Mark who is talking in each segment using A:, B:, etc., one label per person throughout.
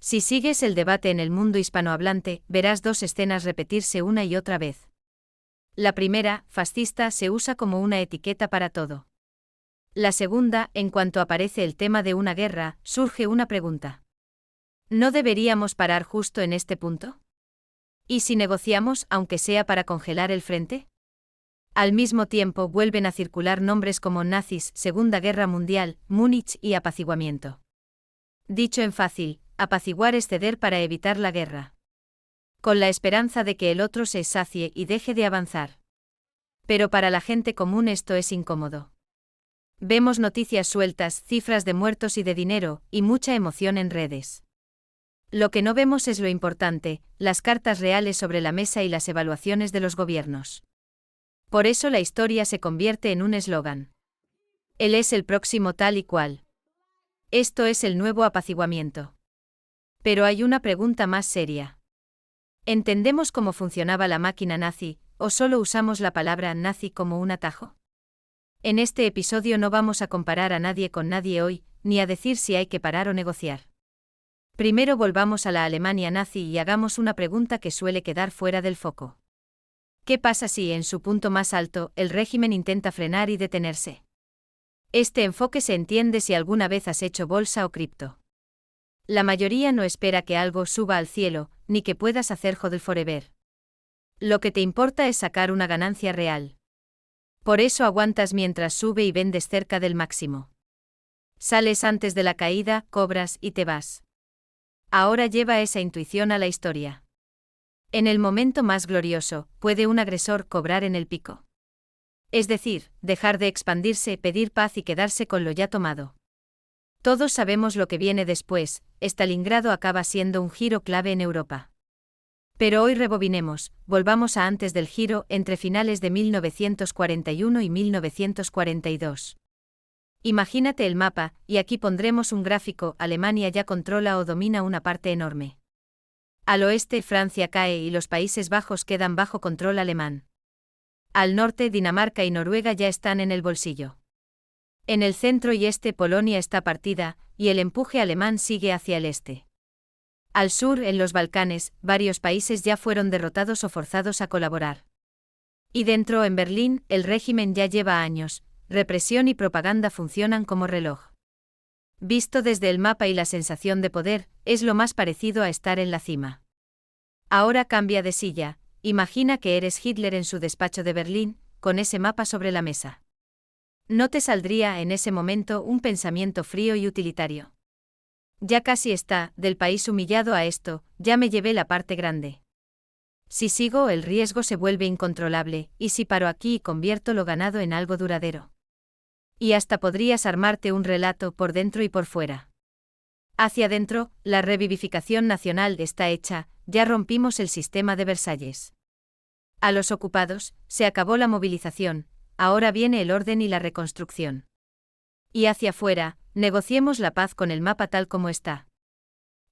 A: Si sigues el debate en el mundo hispanohablante, verás dos escenas repetirse una y otra vez. La primera, fascista, se usa como una etiqueta para todo. La segunda, en cuanto aparece el tema de una guerra, surge una pregunta. ¿No deberíamos parar justo en este punto? ¿Y si negociamos, aunque sea para congelar el frente? Al mismo tiempo vuelven a circular nombres como nazis, Segunda Guerra Mundial, Múnich y apaciguamiento. Dicho en fácil, apaciguar es ceder para evitar la guerra, con la esperanza de que el otro se sacie y deje de avanzar. Pero para la gente común esto es incómodo. Vemos noticias sueltas, cifras de muertos y de dinero, y mucha emoción en redes. Lo que no vemos es lo importante, las cartas reales sobre la mesa y las evaluaciones de los gobiernos. Por eso la historia se convierte en un eslogan. Él es el próximo tal y cual. Esto es el nuevo apaciguamiento. Pero hay una pregunta más seria. ¿Entendemos cómo funcionaba la máquina nazi, o solo usamos la palabra nazi como un atajo? En este episodio no vamos a comparar a nadie con nadie hoy, ni a decir si hay que parar o negociar. Primero volvamos a la Alemania nazi y hagamos una pregunta que suele quedar fuera del foco. ¿Qué pasa si, en su punto más alto, el régimen intenta frenar y detenerse? Este enfoque se entiende si alguna vez has hecho bolsa o cripto. La mayoría no espera que algo suba al cielo, ni que puedas hacer hodl forever. Lo que te importa es sacar una ganancia real. Por eso aguantas mientras sube y vendes cerca del máximo. Sales antes de la caída, cobras y te vas. Ahora lleva esa intuición a la historia. En el momento más glorioso, ¿puede un agresor cobrar en el pico? Es decir, dejar de expandirse, pedir paz y quedarse con lo ya tomado. Todos sabemos lo que viene después, Stalingrado acaba siendo un giro clave en Europa. Pero hoy rebobinemos, volvamos a antes del giro, entre finales de 1941 y 1942. Imagínate el mapa, y aquí pondremos un gráfico, Alemania ya controla o domina una parte enorme. Al oeste, Francia cae y los Países Bajos quedan bajo control alemán. Al norte, Dinamarca y Noruega ya están en el bolsillo. En el centro y este, Polonia está partida, y el empuje alemán sigue hacia el este. Al sur, en los Balcanes, varios países ya fueron derrotados o forzados a colaborar. Y dentro, en Berlín, el régimen ya lleva años, represión y propaganda funcionan como reloj. Visto desde el mapa y la sensación de poder, es lo más parecido a estar en la cima. Ahora cambia de silla, imagina que eres Hitler en su despacho de Berlín, con ese mapa sobre la mesa. ¿No te saldría en ese momento un pensamiento frío y utilitario? Ya casi está, del país humillado a esto, ya me llevé la parte grande. Si sigo, el riesgo se vuelve incontrolable, y si paro aquí y convierto lo ganado en algo duradero. Y hasta podrías armarte un relato por dentro y por fuera. Hacia adentro, la revivificación nacional está hecha, ya rompimos el sistema de Versalles. A los ocupados, se acabó la movilización, ahora viene el orden y la reconstrucción. Y hacia afuera, negociemos la paz con el mapa tal como está.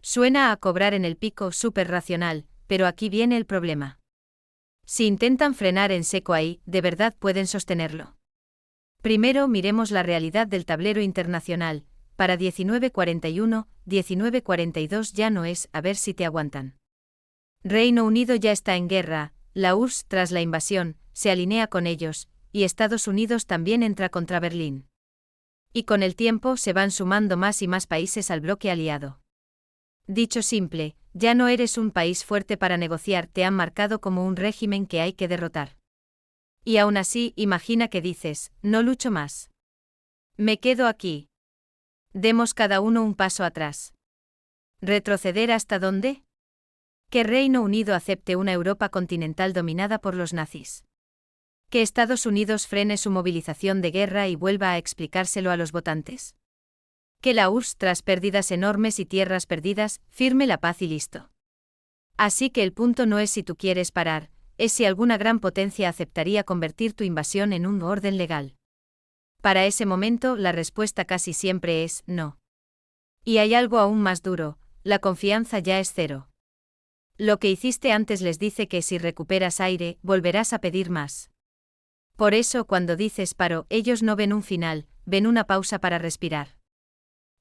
A: Suena a cobrar en el pico súper racional, pero aquí viene el problema. Si intentan frenar en seco ahí, ¿de verdad pueden sostenerlo? Primero miremos la realidad del tablero internacional, para 1941, 1942 ya no es, a ver si te aguantan. Reino Unido ya está en guerra, la URSS tras la invasión, se alinea con ellos, y Estados Unidos también entra contra Berlín. Y con el tiempo se van sumando más y más países al bloque aliado. Dicho simple, ya no eres un país fuerte para negociar, te han marcado como un régimen que hay que derrotar. Y aún así, imagina que dices, no lucho más. Me quedo aquí. Demos cada uno un paso atrás. ¿Retroceder hasta dónde? Que Reino Unido acepte una Europa continental dominada por los nazis. Que Estados Unidos frene su movilización de guerra y vuelva a explicárselo a los votantes. Que la URSS, tras pérdidas enormes y tierras perdidas, firme la paz y listo. Así que el punto no es si tú quieres parar, es si alguna gran potencia aceptaría convertir tu invasión en un orden legal. Para ese momento, la respuesta casi siempre es no. Y hay algo aún más duro, la confianza ya es cero. Lo que hiciste antes les dice que si recuperas aire, volverás a pedir más. Por eso cuando dices paro, ellos no ven un final, ven una pausa para respirar.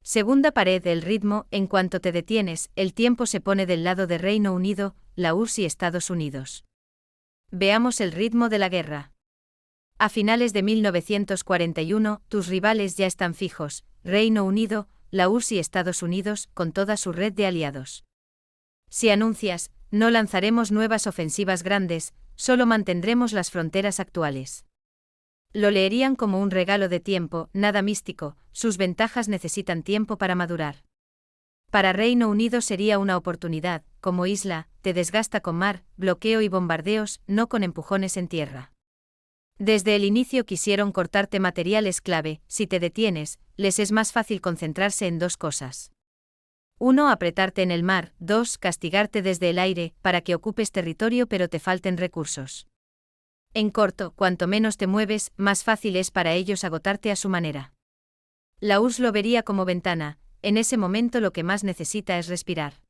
A: Segunda pared: el ritmo. En cuanto te detienes, el tiempo se pone del lado de Reino Unido, la URSS y Estados Unidos. Veamos el ritmo de la guerra. A finales de 1941, tus rivales ya están fijos: Reino Unido, la URSS y Estados Unidos, con toda su red de aliados. Si anuncias, no lanzaremos nuevas ofensivas grandes, solo mantendremos las fronteras actuales. Lo leerían como un regalo de tiempo, nada místico, sus ventajas necesitan tiempo para madurar. Para Reino Unido sería una oportunidad, como isla, te desgasta con mar, bloqueo y bombardeos, no con empujones en tierra. Desde el inicio quisieron cortarte materiales clave: si te detienes, les es más fácil concentrarse en dos cosas. 1. Apretarte en el mar. 2. Castigarte desde el aire, para que ocupes territorio pero te falten recursos. En corto, cuanto menos te mueves, más fácil es para ellos agotarte a su manera. La URSS lo vería como ventana: en ese momento lo que más necesita es respirar.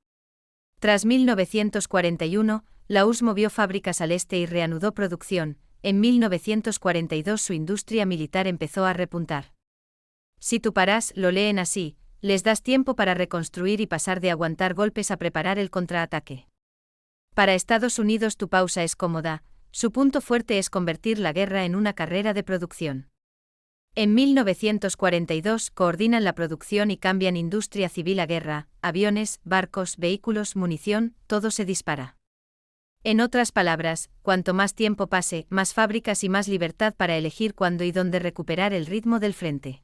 A: Tras 1941, la URSS movió fábricas al este y reanudó producción. En 1942 su industria militar empezó a repuntar. Si tú paras, lo leen así, les das tiempo para reconstruir y pasar de aguantar golpes a preparar el contraataque. Para Estados Unidos tu pausa es cómoda, su punto fuerte es convertir la guerra en una carrera de producción. En 1942 coordinan la producción y cambian industria civil a guerra: aviones, barcos, vehículos, munición, todo se dispara. En otras palabras, cuanto más tiempo pase, más fábricas y más libertad para elegir cuándo y dónde recuperar el ritmo del frente.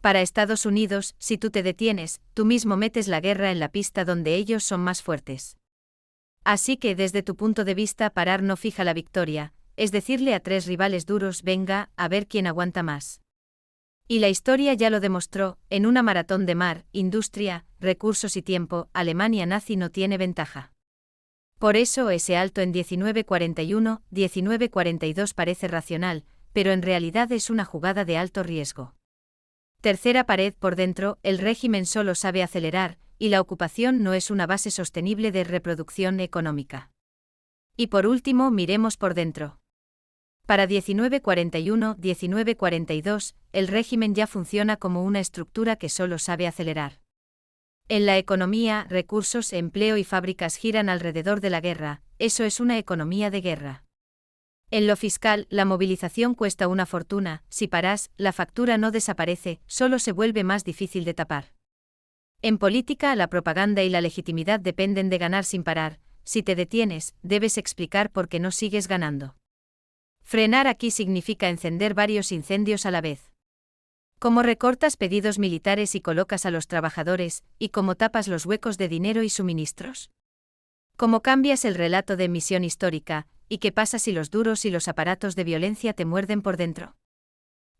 A: Para Estados Unidos, si tú te detienes, tú mismo metes la guerra en la pista donde ellos son más fuertes. Así que desde tu punto de vista parar no fija la victoria, es decirle a tres rivales duros: venga, a ver quién aguanta más. Y la historia ya lo demostró: en una maratón de mar, industria, recursos y tiempo, Alemania nazi no tiene ventaja. Por eso ese alto en 1941, 1942 parece racional, pero en realidad es una jugada de alto riesgo. Tercera pared: por dentro, el régimen solo sabe acelerar, y la ocupación no es una base sostenible de reproducción económica. Y por último, miremos por dentro. Para 1941, 1942, el régimen ya funciona como una estructura que solo sabe acelerar. En la economía, recursos, empleo y fábricas giran alrededor de la guerra, eso es una economía de guerra. En lo fiscal, la movilización cuesta una fortuna: si paras, la factura no desaparece, solo se vuelve más difícil de tapar. En política, la propaganda y la legitimidad dependen de ganar sin parar: si te detienes, debes explicar por qué no sigues ganando. Frenar aquí significa encender varios incendios a la vez. Cómo recortas pedidos militares y colocas a los trabajadores, y cómo tapas los huecos de dinero y suministros. Cómo cambias el relato de emisión histórica, y qué pasa si los duros y los aparatos de violencia te muerden por dentro.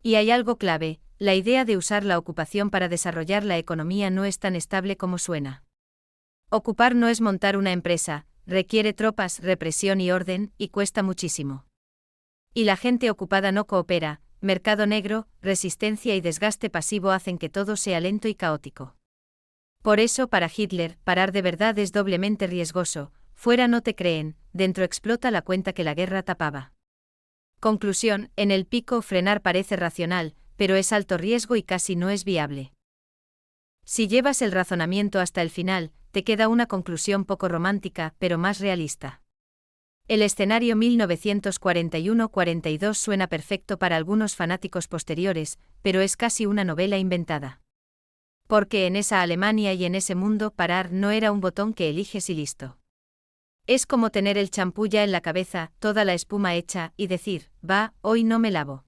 A: Y hay algo clave: la idea de usar la ocupación para desarrollar la economía no es tan estable como suena. Ocupar no es montar una empresa, requiere tropas, represión y orden, y cuesta muchísimo. Y la gente ocupada no coopera: mercado negro, resistencia y desgaste pasivo hacen que todo sea lento y caótico. Por eso para Hitler, parar de verdad es doblemente riesgoso: fuera no te creen, dentro explota la cuenta que la guerra tapaba. Conclusión: en el pico frenar parece racional, pero es alto riesgo y casi no es viable. Si llevas el razonamiento hasta el final, te queda una conclusión poco romántica, pero más realista. El escenario 1941-42 suena perfecto para algunos fanáticos posteriores, pero es casi una novela inventada. Porque en esa Alemania y en ese mundo parar no era un botón que eliges y listo. Es como tener el champú ya en la cabeza, toda la espuma hecha, y decir: va, hoy no me lavo.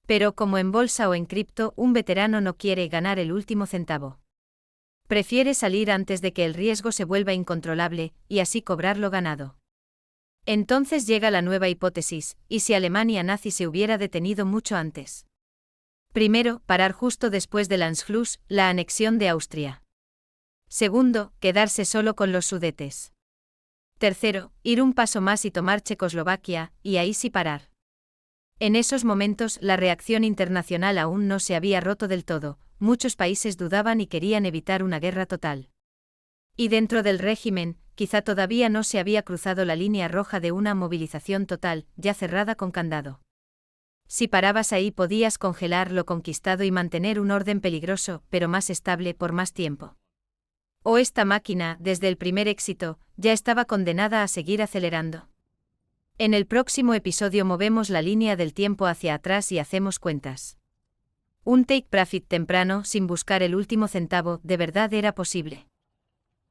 A: Pero como en bolsa o en cripto, un veterano no quiere ganar el último centavo. Prefiere salir antes de que el riesgo se vuelva incontrolable, y así cobrar lo ganado. Entonces llega la nueva hipótesis: ¿y si Alemania nazi se hubiera detenido mucho antes? Primero, parar justo después del Anschluss, la anexión de Austria. Segundo, quedarse solo con los Sudetes. Tercero, ir un paso más y tomar Checoslovaquia, y ahí sí parar. En esos momentos la reacción internacional aún no se había roto del todo, muchos países dudaban y querían evitar una guerra total. Y dentro del régimen, quizá todavía no se había cruzado la línea roja de una movilización total, ya cerrada con candado. Si parabas ahí podías congelar lo conquistado y mantener un orden peligroso, pero más estable por más tiempo. O esta máquina, desde el primer éxito, ya estaba condenada a seguir acelerando. En el próximo episodio movemos la línea del tiempo hacia atrás y hacemos cuentas. Un take profit temprano sin buscar el último centavo de verdad era posible.